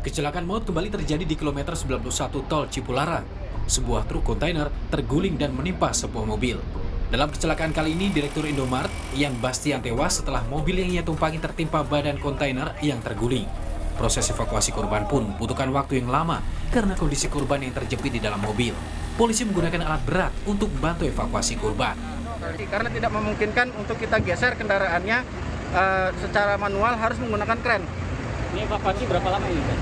Kecelakaan maut kembali terjadi di kilometer 91 tol Cipularang. Sebuah truk kontainer terguling dan menimpa sebuah mobil. Dalam kecelakaan kali ini, Direktur Indomart, Ian Bastian tewas setelah mobil yang ia tumpangi tertimpa badan kontainer yang terguling. Proses evakuasi korban pun membutuhkan waktu yang lama karena kondisi korban yang terjepit di dalam mobil. Polisi menggunakan alat berat untuk membantu evakuasi korban. Karena tidak memungkinkan untuk kita geser kendaraannya secara manual, harus menggunakan kren. Ini evakuasi berapa lama ini, Pak?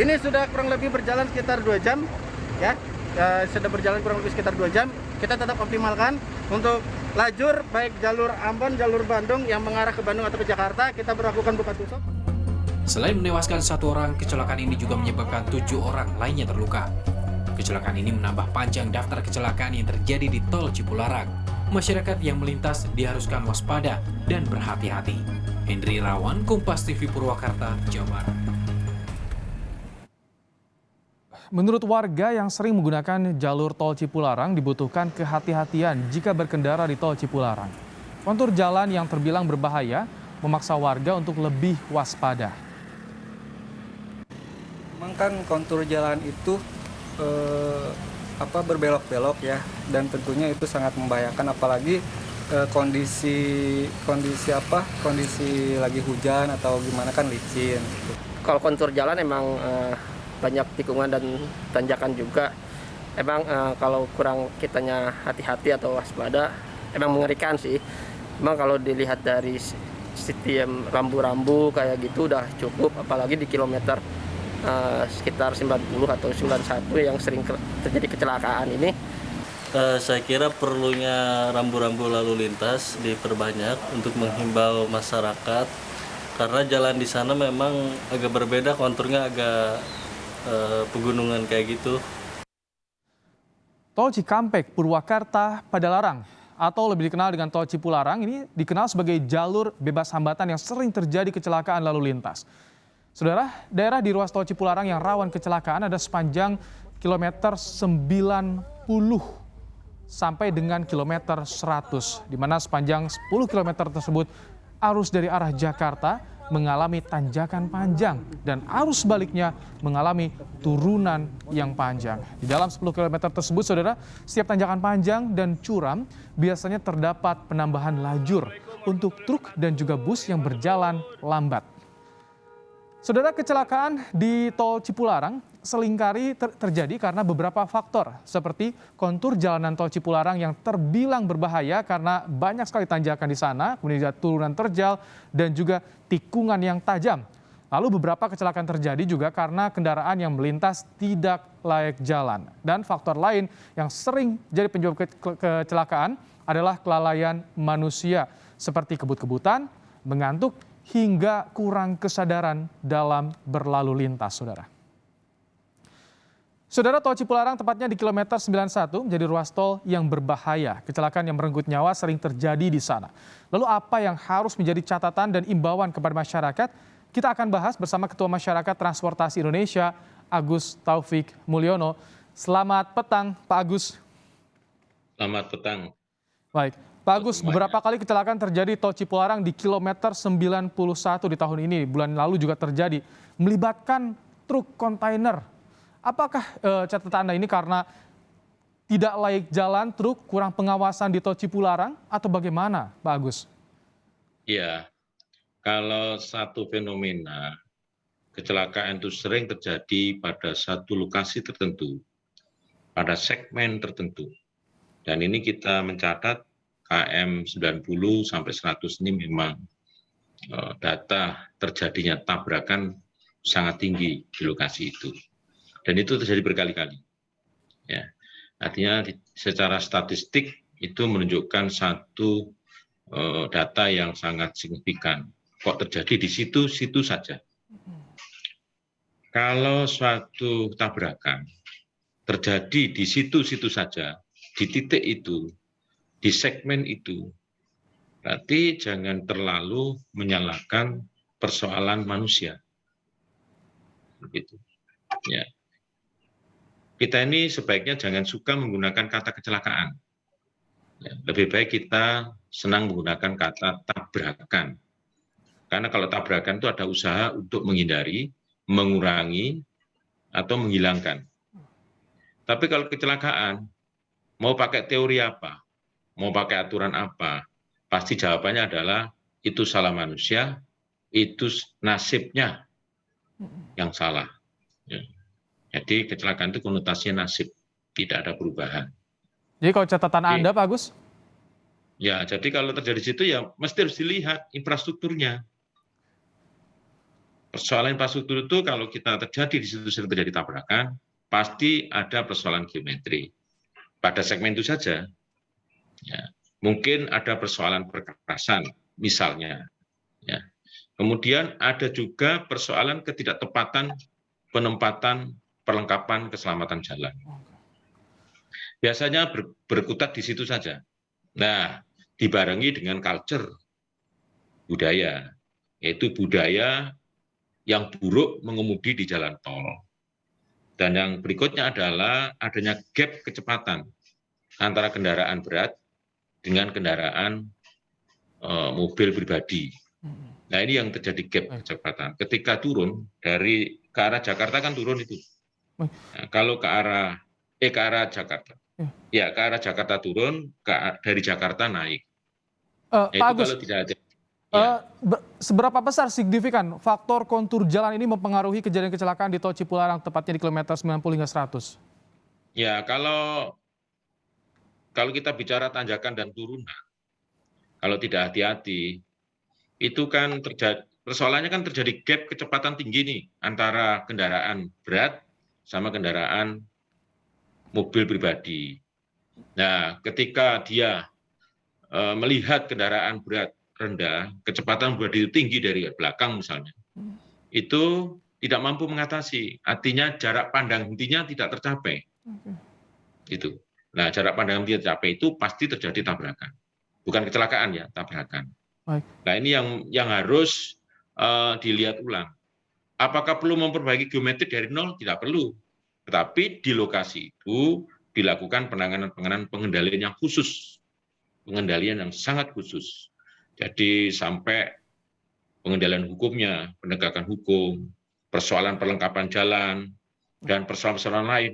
Ini sudah kurang lebih berjalan sekitar 2 jam, ya. Sudah berjalan kurang lebih sekitar 2 jam. Kita tetap optimalkan untuk lajur baik jalur Ambon, jalur Bandung yang mengarah ke Bandung atau ke Jakarta, kita berlakukan buka tutup. Selain menewaskan 1 orang, kecelakaan ini juga menyebabkan 7 orang lainnya terluka. Kecelakaan ini menambah panjang daftar kecelakaan yang terjadi di tol Cipularang. Masyarakat yang melintas diharuskan waspada dan berhati-hati. Hendri Rawan, Kompas TV Purwakarta, Jawa Barat. Menurut warga yang sering menggunakan jalur tol Cipularang dibutuhkan kehati-hatian jika berkendara di tol Cipularang. Kontur jalan yang terbilang berbahaya memaksa warga untuk lebih waspada. Memang kan kontur jalan itu berbelok-belok ya, dan tentunya itu sangat membahayakan, apalagi kondisi lagi hujan atau gimana kan licin. Kalau kontur jalan emang banyak tikungan dan tanjakan juga. Emang kalau kurang kitanya hati-hati atau waspada, emang mengerikan sih. Emang kalau dilihat dari sistem rambu-rambu kayak gitu udah cukup, apalagi di kilometer sekitar 90 atau 91 yang sering terjadi kecelakaan ini. Saya kira perlunya rambu-rambu lalu lintas diperbanyak untuk menghimbau masyarakat, karena jalan di sana memang agak berbeda, konturnya agak pegunungan kayak gitu. Tol Cikampek, Purwakarta, Padalarang, atau lebih dikenal dengan Tol Cipularang, ini dikenal sebagai jalur bebas hambatan yang sering terjadi kecelakaan lalu lintas. Saudara, daerah di ruas Tol Cipularang yang rawan kecelakaan ada sepanjang kilometer 90 sampai dengan kilometer 100, di mana sepanjang 10 kilometer tersebut arus dari arah Jakarta mengalami tanjakan panjang dan arus sebaliknya mengalami turunan yang panjang. Di dalam 10 kilometer tersebut, saudara, setiap tanjakan panjang dan curam biasanya terdapat penambahan lajur untuk truk dan juga bus yang berjalan lambat. Saudara, kecelakaan di Tol Cipularang seringkali terjadi karena beberapa faktor, seperti kontur jalanan Tol Cipularang yang terbilang berbahaya karena banyak sekali tanjakan di sana, kemudian turunan terjal, dan juga tikungan yang tajam. Lalu beberapa kecelakaan terjadi juga karena kendaraan yang melintas tidak layak jalan. Dan faktor lain yang sering jadi penyebab kecelakaan adalah kelalaian manusia, seperti kebut-kebutan, mengantuk, hingga kurang kesadaran dalam berlalu lintas, saudara. Saudara, Tol Cipularang tepatnya di kilometer 91 menjadi ruas tol yang berbahaya. Kecelakaan yang merenggut nyawa sering terjadi di sana. Lalu apa yang harus menjadi catatan dan imbauan kepada masyarakat? Kita akan bahas bersama Ketua Masyarakat Transportasi Indonesia, Agus Taufik Mulyono. Selamat petang, Pak Agus. Selamat petang. Baik, Pak Agus, beberapa kali kecelakaan terjadi Tol Cipularang di kilometer 91 di tahun ini. Bulan lalu juga terjadi, melibatkan truk kontainer. Apakah catatan Anda ini karena tidak layak jalan truk, kurang pengawasan di Tol Cipularang, atau bagaimana, Pak Agus? Ya, kalau satu fenomena kecelakaan itu sering terjadi pada satu lokasi tertentu, pada segmen tertentu. Dan ini kita mencatat KM 90 sampai 100 ini memang data terjadinya tabrakan sangat tinggi di lokasi itu. Dan itu terjadi berkali-kali. Ya, artinya secara statistik itu menunjukkan satu data yang sangat signifikan. Kok terjadi di situ saja. Kalau suatu tabrakan terjadi di situ saja, di titik itu, di segmen itu, berarti jangan terlalu menyalahkan persoalan manusia. Begitu. Ya. Kita ini sebaiknya jangan suka menggunakan kata kecelakaan. Ya, lebih baik kita senang menggunakan kata tabrakan. Karena kalau tabrakan itu ada usaha untuk menghindari, mengurangi, atau menghilangkan. Tapi kalau kecelakaan, mau pakai teori apa, mau pakai aturan apa, pasti jawabannya adalah itu salah manusia, itu nasibnya yang salah. Ya. Jadi kecelakaan itu konotasinya nasib, tidak ada perubahan. Jadi kalau catatan Anda, Pak Agus? Ya, jadi kalau terjadi situ ya mesti harus dilihat infrastrukturnya. Persoalan infrastruktur itu kalau kita terjadi di situ sering terjadi tabrakan, pasti ada persoalan geometri. Pada segmen itu saja, ya, mungkin ada persoalan perkerasan, misalnya. Ya. Kemudian ada juga persoalan ketidaktepatan penempatan perlengkapan keselamatan jalan. Biasanya berkutat di situ saja. Nah, dibarengi dengan culture, budaya, yaitu budaya yang buruk mengemudi di jalan tol. Dan yang berikutnya adalah adanya gap kecepatan antara kendaraan berat dengan kendaraan mobil pribadi. Nah, ini yang terjadi gap kecepatan. Ketika turun dari ke arah Jakarta kan turun itu. Nah, kalau ke arah Jakarta. Ya, ke arah Jakarta turun, dari Jakarta naik. Pak Agus, kalau tidak ada. seberapa besar signifikan faktor kontur jalan ini mempengaruhi kejadian kecelakaan di tol Cipularang, tepatnya di kilometer 90 hingga 100? Ya, kalau kita bicara tanjakan dan turunan, kalau tidak hati-hati, itu kan persoalannya kan terjadi gap kecepatan tinggi nih antara kendaraan berat sama kendaraan mobil pribadi. Nah, ketika dia melihat kendaraan berat rendah, kecepatan pribadi itu tinggi dari belakang misalnya, itu tidak mampu mengatasi. Artinya jarak pandang hentinya tidak tercapai. Itu. Nah, jarak pandang henti tercapai itu pasti terjadi tabrakan. Bukan kecelakaan ya, tabrakan. Baik. Nah, ini yang harus dilihat ulang. Apakah perlu memperbaiki geometrik dari nol? Tidak perlu. Tetapi di lokasi itu dilakukan pengendalian yang khusus. Pengendalian yang sangat khusus. Jadi sampai pengendalian hukumnya, penegakan hukum, persoalan perlengkapan jalan, dan persoalan-persoalan lain.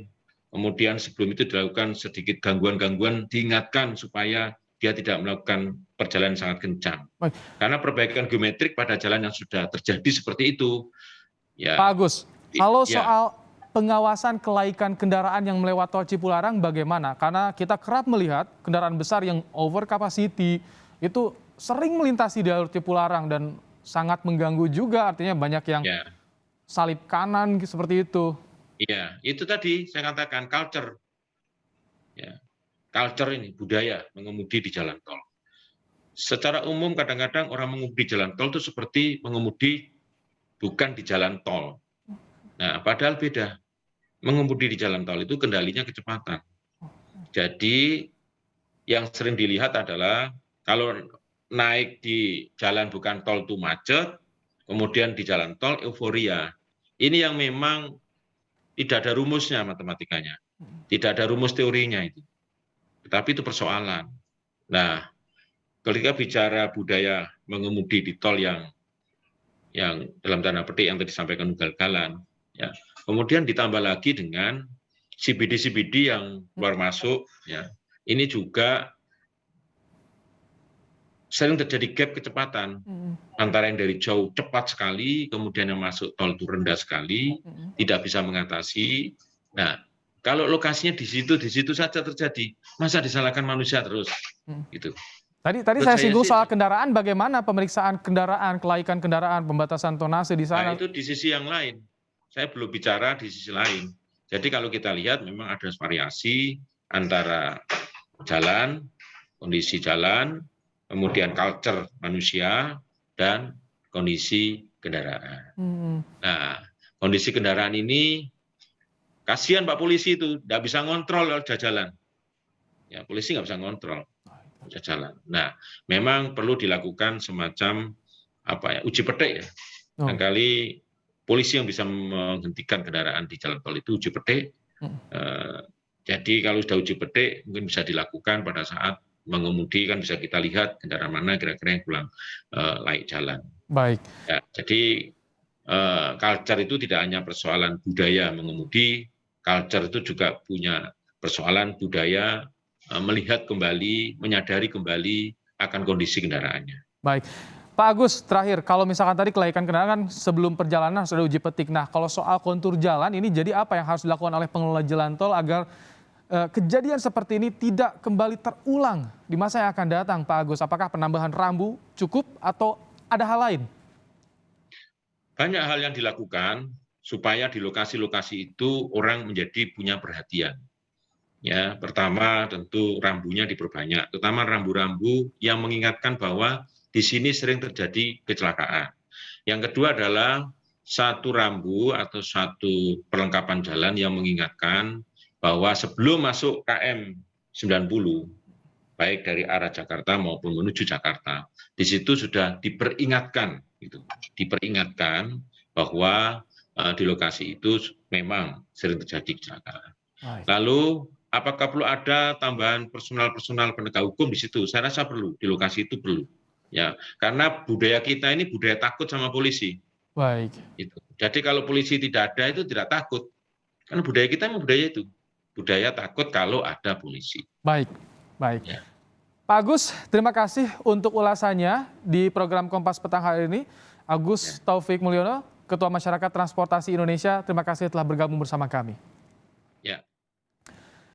Kemudian sebelum itu dilakukan sedikit gangguan-gangguan, diingatkan supaya dia tidak melakukan perjalanan sangat kencang. Baik. Karena perbaikan geometrik pada jalan yang sudah terjadi seperti itu. Ya, Pak Agus, kalau ya. soal pengawasan kelaikan kendaraan yang melewati tol Cipularang bagaimana? Karena kita kerap melihat kendaraan besar yang over capacity itu sering melintasi jalur Cipularang dan sangat mengganggu juga, artinya banyak yang salip kanan seperti itu. Iya, itu tadi saya katakan culture. Ya. Culture ini, budaya mengemudi di jalan tol. Secara umum kadang-kadang orang mengemudi di jalan tol itu seperti mengemudi bukan di jalan tol. Nah, padahal beda. Mengemudi di jalan tol itu kendalinya kecepatan. Jadi yang sering dilihat adalah kalau naik di jalan bukan tol itu macet, kemudian di jalan tol euforia. Ini yang memang tidak ada rumusnya matematikanya. Tidak ada rumus teorinya itu. Tetapi itu persoalan. Nah, ketika bicara budaya mengemudi di tol yang dalam tanda petik yang tadi disampaikan ugal-ugalan, ya, kemudian ditambah lagi dengan CBD yang keluar masuk, ya, ini juga sering terjadi gap kecepatan antara yang dari jauh cepat sekali, kemudian yang masuk tol itu rendah sekali, tidak bisa mengatasi. Nah, kalau lokasinya di situ saja terjadi, masa disalahkan manusia terus? Gitu. Tadi saya singgung soal kendaraan, bagaimana pemeriksaan kendaraan, kelaikan kendaraan, pembatasan tonase di sana? Nah, itu di sisi yang lain. Saya belum bicara di sisi lain. Jadi kalau kita lihat memang ada variasi antara jalan, kondisi jalan, kemudian culture manusia, dan kondisi kendaraan. Nah, kondisi kendaraan ini, kasihan Pak Polisi itu, tidak bisa ngontrol jalan. Ya, polisi nggak bisa ngontrol jalan. Nah, memang perlu dilakukan semacam uji petik ya. Barangkali polisi yang bisa menghentikan kendaraan di jalan tol itu uji petik. Jadi kalau sudah uji petik mungkin bisa dilakukan pada saat mengemudi, kan bisa kita lihat kendaraan mana kira-kira yang kurang layak jalan. Baik. Ya, jadi culture itu tidak hanya persoalan budaya mengemudi, culture itu juga punya persoalan budaya melihat kembali, menyadari kembali akan kondisi kendaraannya. Baik, Pak Agus, terakhir, kalau misalkan tadi kelaikan kendaraan kan sebelum perjalanan sudah uji petik. Nah, kalau soal kontur jalan ini jadi apa yang harus dilakukan oleh pengelola jalan tol agar kejadian seperti ini tidak kembali terulang di masa yang akan datang, Pak Agus? Apakah penambahan rambu cukup atau ada hal lain? Banyak hal yang dilakukan supaya di lokasi-lokasi itu orang menjadi punya perhatian. Ya, pertama tentu rambunya diperbanyak, terutama rambu-rambu yang mengingatkan bahwa di sini sering terjadi kecelakaan. Yang kedua adalah satu rambu atau satu perlengkapan jalan yang mengingatkan bahwa sebelum masuk KM 90, baik dari arah Jakarta maupun menuju Jakarta, di situ sudah diperingatkan, diperingatkan bahwa di lokasi itu memang sering terjadi kecelakaan. Lalu apakah perlu ada tambahan personal penegak hukum di situ? Saya rasa perlu, di lokasi itu perlu. Ya, karena budaya kita ini budaya takut sama polisi. Baik. Jadi kalau polisi tidak ada itu tidak takut. Karena budaya kita memang budaya itu. Budaya takut kalau ada polisi. Baik, baik. Ya. Pak Agus, terima kasih untuk ulasannya di program Kompas Petang hari ini. Agus Taufik Mulyono, Ketua Masyarakat Transportasi Indonesia, terima kasih telah bergabung bersama kami.